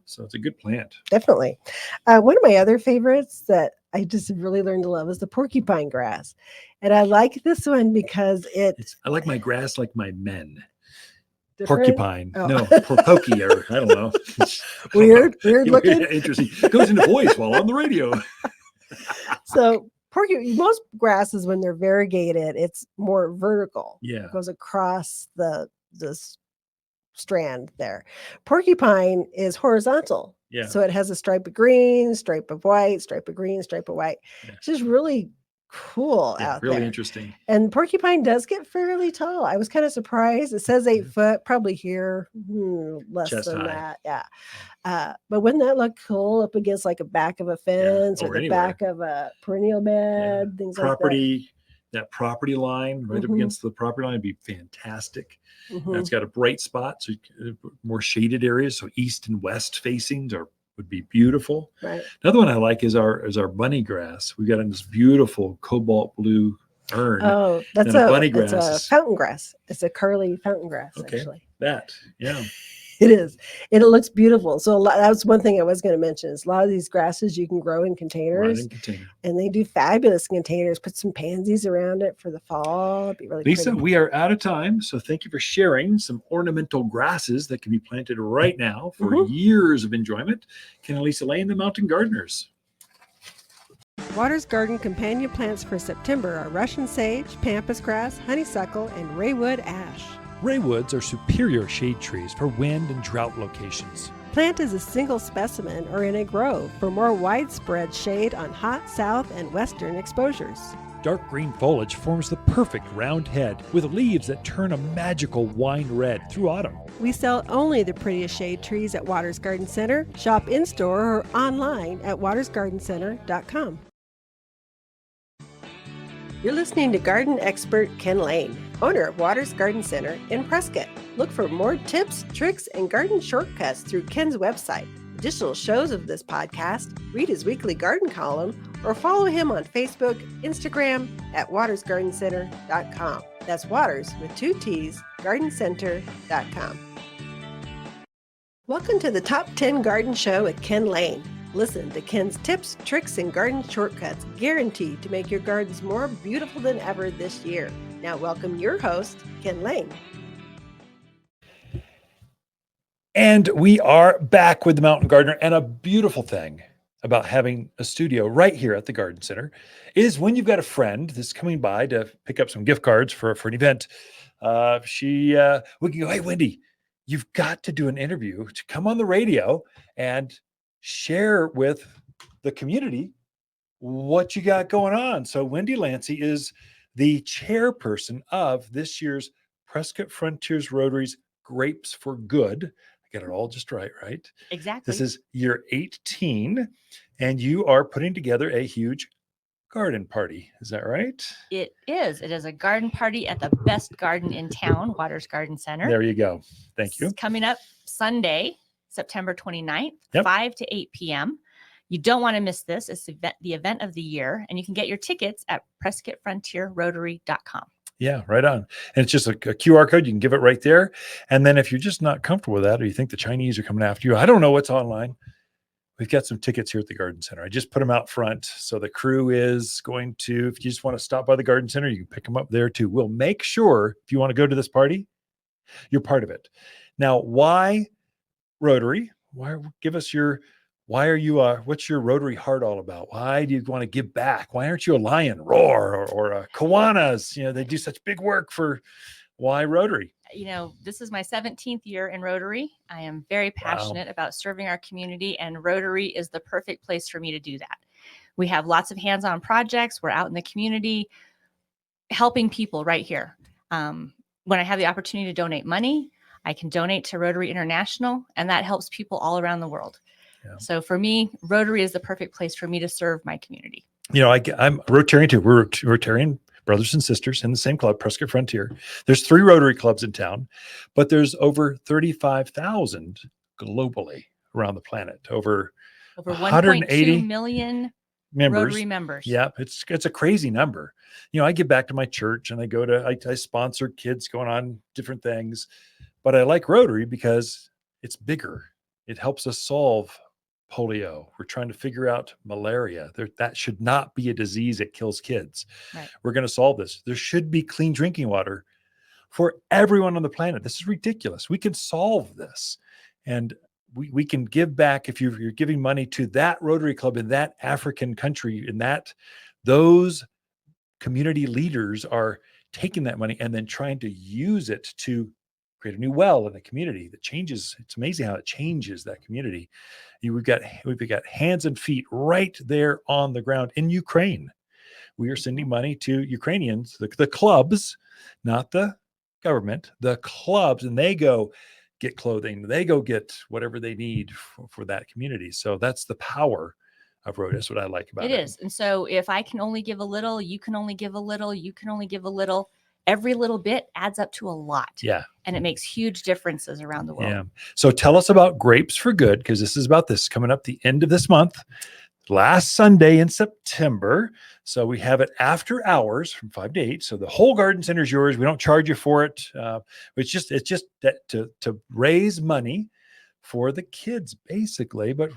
So it's a good plant. Definitely. One of my other favorites that I just really learned to love is the porcupine grass. And I like this one because I like my grass like my men. Different? Porcupine. No, porpokey, or I don't know. Weird looking. Interesting. It goes into voice while on the radio. So most grasses, when they're variegated, it's more vertical. It goes across the strand there. Porcupine is horizontal. So it has a stripe of green, stripe of white, stripe of green, stripe of white. It's just really cool out there. Really interesting. And porcupine does get fairly tall. I was kind of surprised. It says 8 foot, probably here less Chest than high. that. But wouldn't that look cool up against like a back of a fence or the back of a perennial bed, things like that? That property line right up against the property line would be fantastic. And it's got a bright spot, so more shaded areas, so east and west facings would be beautiful. Another one I like is our bunny grass. We've got this beautiful cobalt blue urn. Oh, that's a bunny grass. It's a fountain grass. It's a curly fountain grass, actually. It is. And it looks beautiful. So that was one thing I was going to mention is a lot of these grasses you can grow in containers. And they do fabulous containers. Put some pansies around it for the fall. It'd be really Lisa, pretty. we are out of time. So thank you for sharing some ornamental grasses that can be planted right now for years of enjoyment. Ken and Lisa Lain, the Mountain Gardeners. Waters Garden companion plants for September are Russian sage, pampas grass, honeysuckle, and raywood ash. Raywoods are superior shade trees for wind and drought locations. Plant as a single specimen or in a grove for more widespread shade on hot south and western exposures. Dark green foliage forms the perfect round head with leaves that turn a magical wine red through autumn. We sell only the prettiest shade trees at Waters Garden Center. Shop in-store or online at watersgardencenter.com. You're listening to garden expert Ken Lain, owner of Waters Garden Center in Prescott. Look for more tips, tricks, and garden shortcuts through Ken's website. Additional shows of this podcast, read his weekly garden column, or follow him on Facebook, Instagram at watersgardencenter.com. That's Waters with 2 T's, gardencenter.com. Welcome to the Top 10 Garden Show with Ken Lain. Listen to Ken's tips, tricks, and garden shortcuts guaranteed to make your gardens more beautiful than ever this year. Now welcome your host, Ken Lain. And we are back with the Mountain Gardener. And a beautiful thing about having a studio right here at the Garden Center is when you've got a friend that's coming by to pick up some gift cards for an event, we can go, hey, Wendy, you've got to do an interview to come on the radio and share with the community what you got going on. So Wendy Lancey is the chairperson of this year's Prescott Frontiers Rotary's Grapes for Good. I got it all just right? Exactly. This is year 18, and you are putting together a huge garden party. Is that right? It is. It is a garden party at the best garden in town, Waters Garden Center. There you go. Thank you. It's coming up Sunday, September 29th, Yep. 5 to 8 p.m. You don't want to miss this. It's the event of the year, and you can get your tickets at PrescottFrontierRotary.com. Yeah, right on. And it's just a QR code. You can give it right there. And then if you're just not comfortable with that, or you think the Chinese are coming after you, I don't know what's online. We've got some tickets here at the Garden Center. I just put them out front. So the crew is going to, if you just want to stop by the Garden Center, you can pick them up there too. We'll make sure if you want to go to this party, you're part of it. Now, why Rotary? Why are you, what's your Rotary heart all about? Why do you want to give back? Why aren't you a Lion, Roar, or Kiwanis? You know, they do such big work for, why Rotary? You know, this is my 17th year in Rotary. I am very passionate about serving our community, and Rotary is the perfect place for me to do that. We have lots of hands-on projects. We're out in the community helping people right here. When I have the opportunity to donate money, I can donate to Rotary International, and that helps people all around the world. Yeah. So for me, Rotary is the perfect place for me to serve my community. You know, I'm Rotarian too. We're Rotarian brothers and sisters in the same club, Prescott Frontier. There's 3 Rotary clubs in town, but there's over 35,000 globally around the planet. Over 180 million members. Rotary members. Yeah, it's a crazy number. You know, I give back to my church, and I sponsor kids going on different things, but I like Rotary because it's bigger. It helps us solve polio. We're trying to figure out malaria. That should not be a disease that kills kids. Right. We're going to solve this. There should be clean drinking water for everyone on the planet. This is ridiculous. We can solve this. And we can give back. If you're giving money to that Rotary Club in that African country, those community leaders are taking that money and then trying to use it to create a new well in the community that changes. It's amazing how it changes that community. We've got hands and feet right there on the ground in Ukraine. We are sending money to Ukrainians, the clubs, not the government, the clubs, and they go get clothing. They go get whatever they need for that community. So that's the power of Rotary. That's what I like about it. It is. And so if I can only give a little, you can only give a little, you can only give a little. Every little bit adds up to a lot. Yeah. And it makes huge differences around the world. Yeah. So tell us about Grapes for Good, because this is about this coming up the end of this month, last Sunday in September. So we have it after hours from 5 to 8. So the whole garden center is yours. We don't charge you for it. It's just that to raise money for the kids, basically. But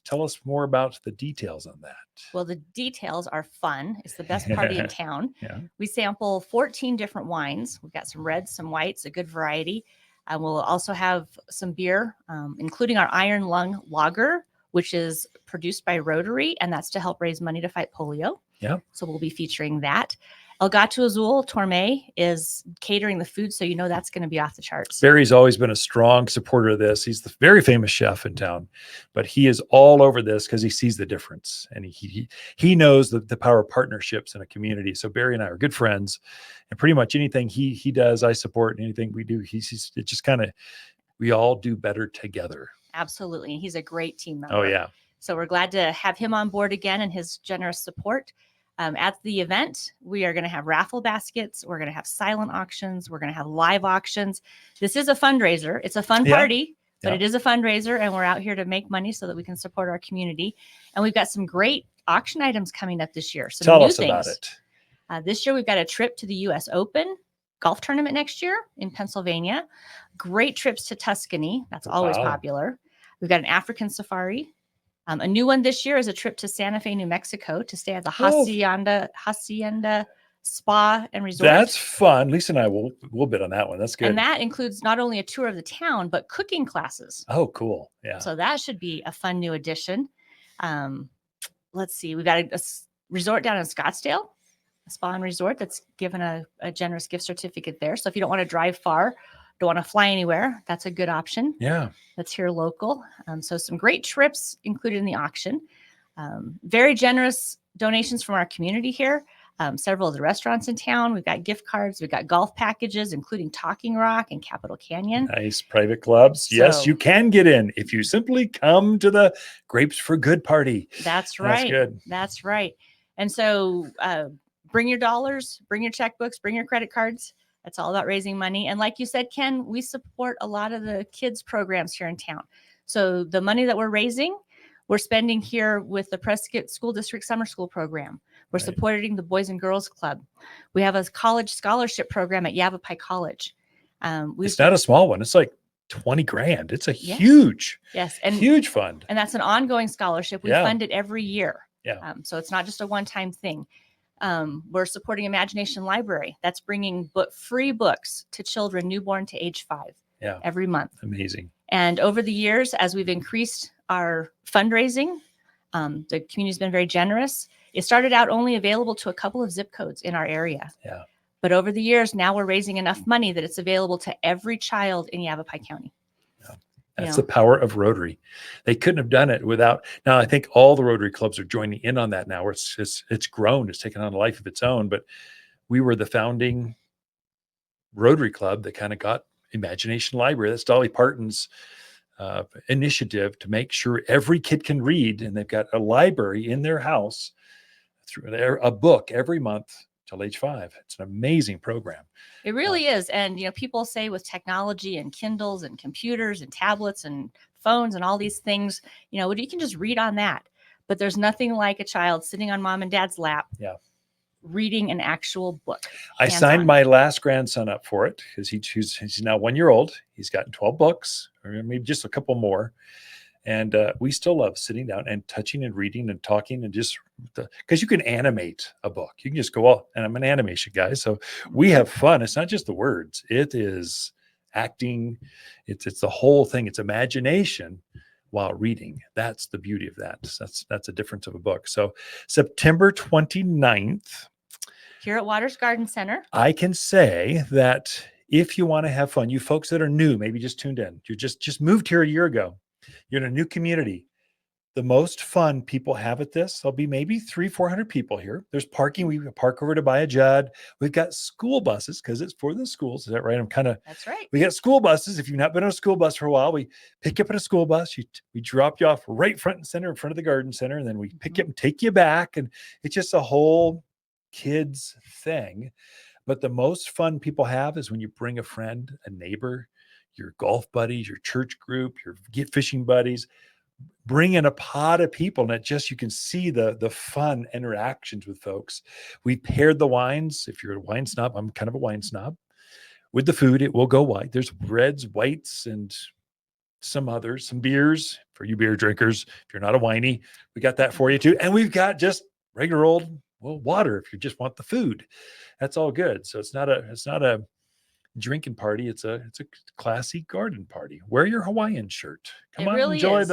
tell us more about the details on that. Well, the details are fun. It's the best party in town. Yeah. We sample 14 different wines. We've got some reds, some whites, a good variety. We'll also have some beer, including our Iron Lung Lager, which is produced by Rotary, and that's to help raise money to fight polio. Yeah. So we'll be featuring that. El Gato Azul Torme is catering the food, so you know that's going to be off the charts. Barry's always been a strong supporter of this. He's the very famous chef in town, but he is all over this because he sees the difference, and he knows the power of partnerships in a community. So Barry and I are good friends, and pretty much anything he does, I support, and anything we do, it just kind of, we all do better together. Absolutely. And he's a great team member. Oh, yeah. So we're glad to have him on board again and his generous support. At the event, we are going to have raffle baskets. We're going to have silent auctions. We're going to have live auctions. This is a fundraiser. It's a fun party, but it is a fundraiser, and we're out here to make money so that we can support our community. And we've got some great auction items coming up this year. Some Tell new us things. about it. This year, we've got a trip to the U.S. Open golf tournament next year in Pennsylvania. Great trips to Tuscany. That's always popular. We've got an African safari. A new one this year is a trip to Santa Fe, New Mexico to stay at the Hacienda Spa and Resort. That's fun. Lisa and I will bid on that one. That's good. And that includes not only a tour of the town, but cooking classes. Oh, cool. Yeah. So that should be a fun new addition. Let's see. We've got a resort down in Scottsdale, a spa and resort that's given a generous gift certificate there. So if you don't want to drive far, don't want to fly anywhere, that's a good option. Yeah. That's here local. So some great trips included in the auction. Very generous donations from our community here. Several of the restaurants in town. We've got gift cards. We've got golf packages, including Talking Rock and Capitol Canyon. Nice private clubs. Yes, you can get in if you simply come to the Grapes for Good party. That's right. That's good. That's right. And so bring your dollars, bring your checkbooks, bring your credit cards. It's all about raising money. And like you said, Ken, we support a lot of the kids programs here in town. So the money that we're raising, we're spending here with the Prescott School District Summer School Program. We're supporting the Boys and Girls Club. We have a college scholarship program at Yavapai College. It's not a small one. It's like 20 grand. It's a huge fund. And that's an ongoing scholarship. We fund it every year. Yeah. So it's not just a one-time thing. We're supporting Imagination Library. That's bringing free books to children newborn to age 5 every month. Amazing. And over the years, as we've increased our fundraising, the community's been very generous. It started out only available to a couple of zip codes in our area. Yeah. But over the years, now we're raising enough money that it's available to every child in Yavapai County. Yeah. That's the power of Rotary. They couldn't have done it without. Now, I think all the Rotary clubs are joining in on that now. It's grown. It's taken on a life of its own. But we were the founding Rotary club that kind of got Imagination Library. That's Dolly Parton's initiative to make sure every kid can read. And they've got a library in their house through a book every month till age 5. It's an amazing program. It really is. And, people say with technology and Kindles and computers and tablets and phones and all these things, you can just read on that. But there's nothing like a child sitting on mom and dad's lap reading an actual book. I signed my last grandson up for it because he's now 1 year old. He's gotten 12 books, or maybe just a couple more. And we still love sitting down and touching and reading and talking and just because you can animate a book. You can just go, and I'm an animation guy. So we have fun. It's not just the words. It is acting. It's the whole thing. It's imagination while reading. That's the beauty of that. That's a difference of a book. So September 29th. Here at Waters Garden Center. I can say that if you want to have fun, you folks that are new, maybe just tuned in, you just moved here a year ago. You're in a new community. The most fun people have at this, there'll be maybe 300-400 people here. There's parking. We park over to buy a Judd. We've got school buses because it's for the schools. Is that right? That's right. We got school buses. If you've not been on a school bus for a while, we pick you up in a school bus. We drop you off right front and center in front of the garden center. And then we pick you up and take you back. And it's just a whole kids thing. But the most fun people have is when you bring a friend, a neighbor, your golf buddies, your church group, your fishing buddies, bring in a pot of people, and you can see the fun interactions with folks. We paired the wines. If you're a wine snob, I'm kind of a wine snob. With the food, it will go white. There's reds, whites, and some beers for you beer drinkers. If you're not a whiny, we got that for you too. And we've got just regular old water if you just want the food. That's all good. So it's not a drinking party. It's a classy garden party. Wear your Hawaiian shirt. Come on, really enjoy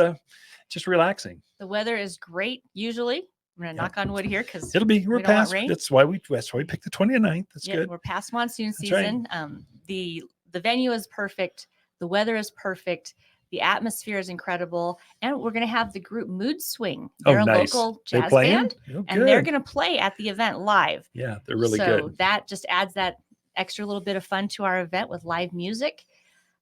just relaxing. The weather is great. Usually, I'm going to knock on wood here because we're past. That's why we picked the 29th. That's good. We're past monsoon season. Right. The venue is perfect. The weather is perfect. The atmosphere is incredible, and we're going to have the group Mood Swing. They're a local jazz band, and they're going to play at the event live. Yeah, they're really good. So that just adds that extra little bit of fun to our event with live music.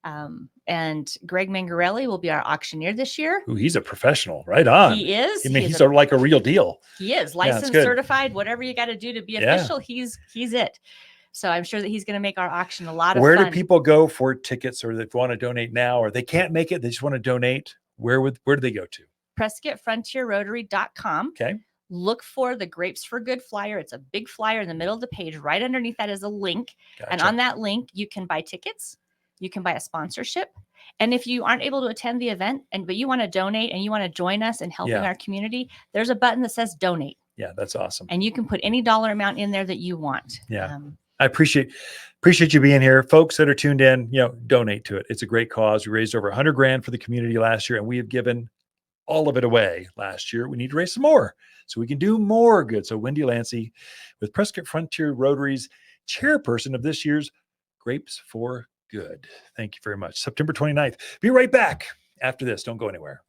And Greg Mangarelli will be our auctioneer this year. Ooh, he's a professional, right on. He is. I mean, he's like a real deal. He is Yeah, licensed, it's good. certified, whatever you got to do to be official. He's it. So I'm sure that he's going to make our auction a lot of fun. Where do people go for tickets, or if they want to donate now, or they can't make it, they just want to donate? Where do they go to? PrescottFrontierRotary.com. Okay. Look for the Grapes for Good flyer. It's a big flyer in the middle of the page. Right underneath that is a link. Gotcha. And on that link, you can buy tickets. You can buy a sponsorship. And if you aren't able to attend the event, but you want to donate and you want to join us in helping our community, there's a button that says donate. Yeah, that's awesome. And you can put any dollar amount in there that you want. Yeah. I appreciate you being here. Folks that are tuned in, donate to it. It's a great cause. We raised over $100,000 for the community last year, and we have given all of it away last year. We need to raise some more so we can do more good. So Wendy Lancey with Prescott Frontier Rotary's chairperson of this year's Grapes for Good. Thank you very much. September 29th. Be right back after this. Don't go anywhere.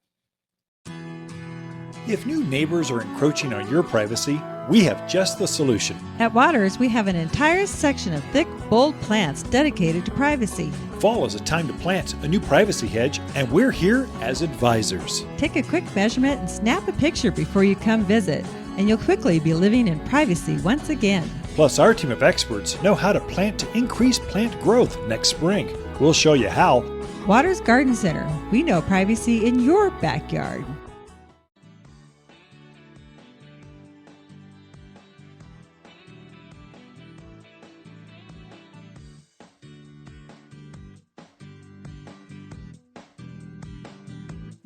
If new neighbors are encroaching on your privacy, we have just the solution. At Waters, we have an entire section of thick, bold plants dedicated to privacy. Fall is a time to plant a new privacy hedge, and we're here as advisors. Take a quick measurement and snap a picture before you come visit, and you'll quickly be living in privacy once again. Plus, our team of experts know how to plant to increase plant growth next spring. We'll show you how. Waters Garden Center. We know privacy in your backyard.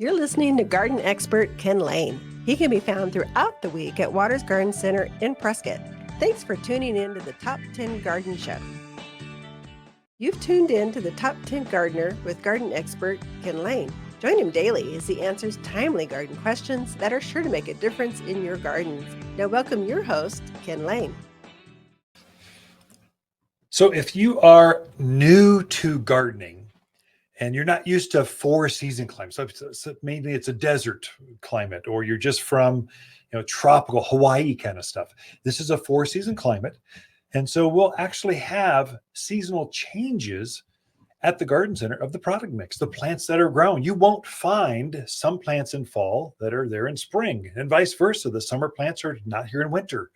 You're listening to garden expert Ken Lane. He can be found throughout the week at Waters Garden Center in Prescott. Thanks for tuning in to the Top 10 Garden Show. You've tuned in to the Top 10 Gardener with garden expert Ken Lane. Join him daily as he answers timely garden questions that are sure to make a difference in your gardens. Now welcome your host, Ken Lane. So if you are new to gardening, and you're not used to 4-season climate, so mainly it's a desert climate, or you're just from tropical Hawaii kind of stuff. This is a 4-season climate. And so we'll actually have seasonal changes at the garden center of the product mix, the plants that are grown. You won't find some plants in fall that are there in spring, and vice versa. The summer plants are not here in winter.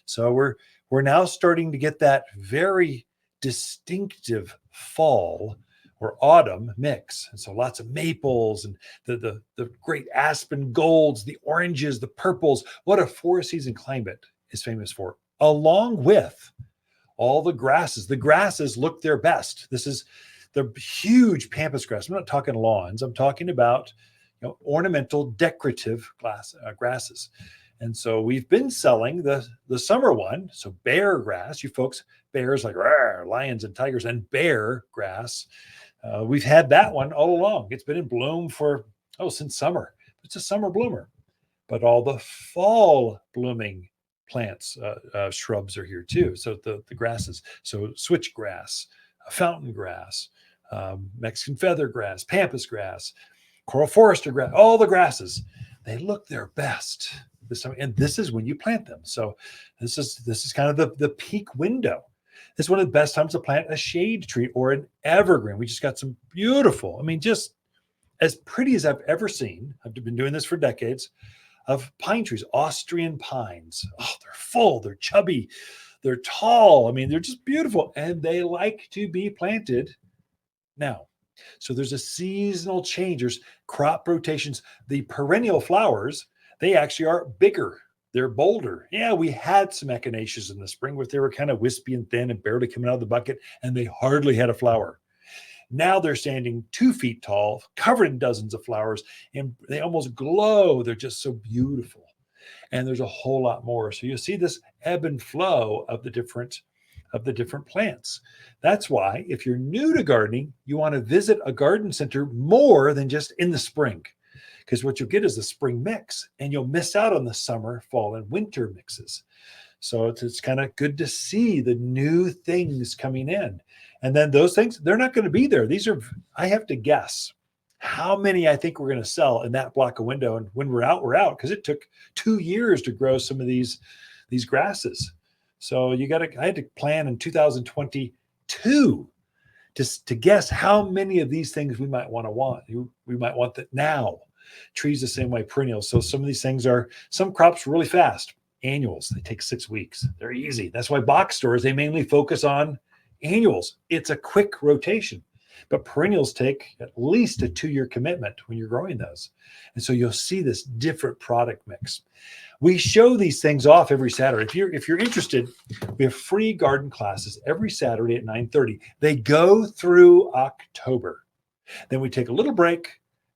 So we're now starting to get that very distinctive fall or autumn mix. And so lots of maples and the great aspen golds, the oranges, the purples. What a 4-season climate is famous for, along with all the grasses. The grasses look their best. This is the huge Pampas grass. I'm not talking lawns. I'm talking about ornamental decorative grasses. And so we've been selling the summer one. So bear grass, you folks, bears like lions and tigers, and bear grass. We've had that one all along. It's been in bloom since summer. It's a summer bloomer. But all the fall blooming plants, shrubs are here too. So the grasses, so switchgrass, fountain grass, Mexican feather grass, Pampas grass, coral forester grass, all the grasses, they look their best this time. And this is when you plant them. So this is kind of the peak window. This is one of the best times to plant a shade tree or an evergreen. We just got some beautiful, just as pretty as I've ever seen. I've been doing this for decades, of pine trees, Austrian pines. Oh, they're full, they're chubby, they're tall. They're just beautiful, and they like to be planted now. So there's a seasonal change. There's crop rotations. The perennial flowers, they actually are bigger. They're bolder. Yeah, we had some echinaceas in the spring where they were kind of wispy and thin and barely coming out of the bucket, and they hardly had a flower. Now they're standing 2 feet tall, covered in dozens of flowers, and they almost glow. They're just so beautiful. And there's a whole lot more. So you'll see this ebb and flow of the different plants. That's why if you're new to gardening, you want to visit a garden center more than just in the spring. Because what you'll get is the spring mix, and you'll miss out on the summer, fall, and winter mixes. So it's kind of good to see the new things coming in. And then those things, they're not going to be there. I have to guess how many I think we're going to sell in that block of window. And when we're out, because it took 2 years to grow some of these grasses. So I had to plan in 2022 just to guess how many of these things we might want. We might want that now. Trees the same way, perennials. So some of these things some crops really fast. Annuals, they take 6 weeks. They're easy. That's why box stores, they mainly focus on annuals. It's a quick rotation. But perennials take at least a 2-year commitment when you're growing those. And so you'll see this different product mix. We show these things off every Saturday. If you're interested, we have free garden classes every Saturday at 9:30. They go through October. Then we take a little break,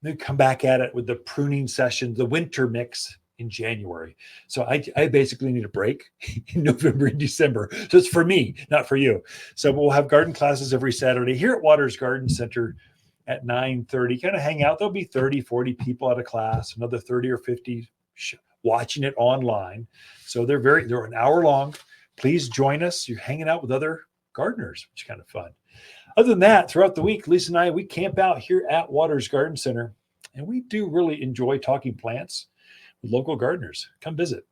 then come back at it with the pruning session, the winter mix in January. So I basically need a break in November and December. So it's for me, not for you. So we'll have garden classes every Saturday here at Waters Garden Center at 9:30. Kind of hang out. There'll be 30, 40 people at a class, another 30 or 50 watching it online. So they're an hour long. Please join us. You're hanging out with other gardeners, which is kind of fun. Other than that, throughout the week, Lisa and I, we camp out here at Waters Garden Center, and we do really enjoy talking plants with local gardeners. Come visit.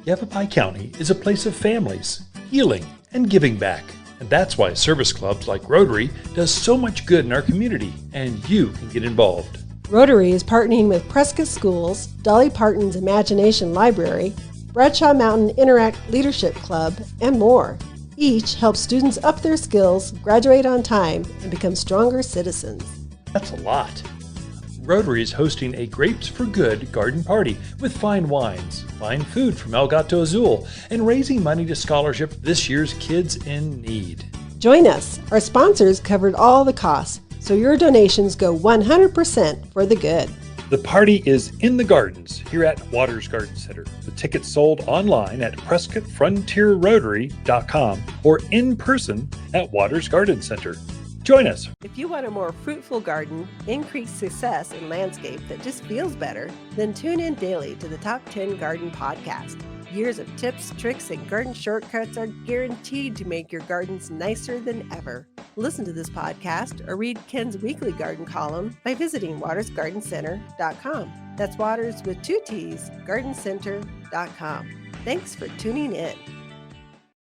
Yavapai County is a place of families, healing, and giving back. And that's why service clubs like Rotary does so much good in our community, and you can get involved. Rotary is partnering with Prescott Schools, Dolly Parton's Imagination Library, Bradshaw Mountain Interact Leadership Club, and more. Each helps students up their skills, graduate on time, and become stronger citizens. That's a lot. Rotary is hosting a Grapes for Good garden party with fine wines, fine food from El Gato Azul, and raising money to scholarship this year's Kids in Need. Join us. Our sponsors covered all the costs, so your donations go 100% for the good. The party is in the gardens here at Waters Garden Center. The tickets sold online at PrescottFrontierRotary.com or in person at Waters Garden Center. Join us. If you want a more fruitful garden, increased success in landscape that just feels better, then tune in daily to the Top 10 Garden Podcast. Years of tips, tricks, and garden shortcuts are guaranteed to make your gardens nicer than ever. Listen to this podcast or read Ken's weekly garden column by visiting watersgardencenter.com. That's Waters with 2 T's, gardencenter.com. Thanks for tuning in.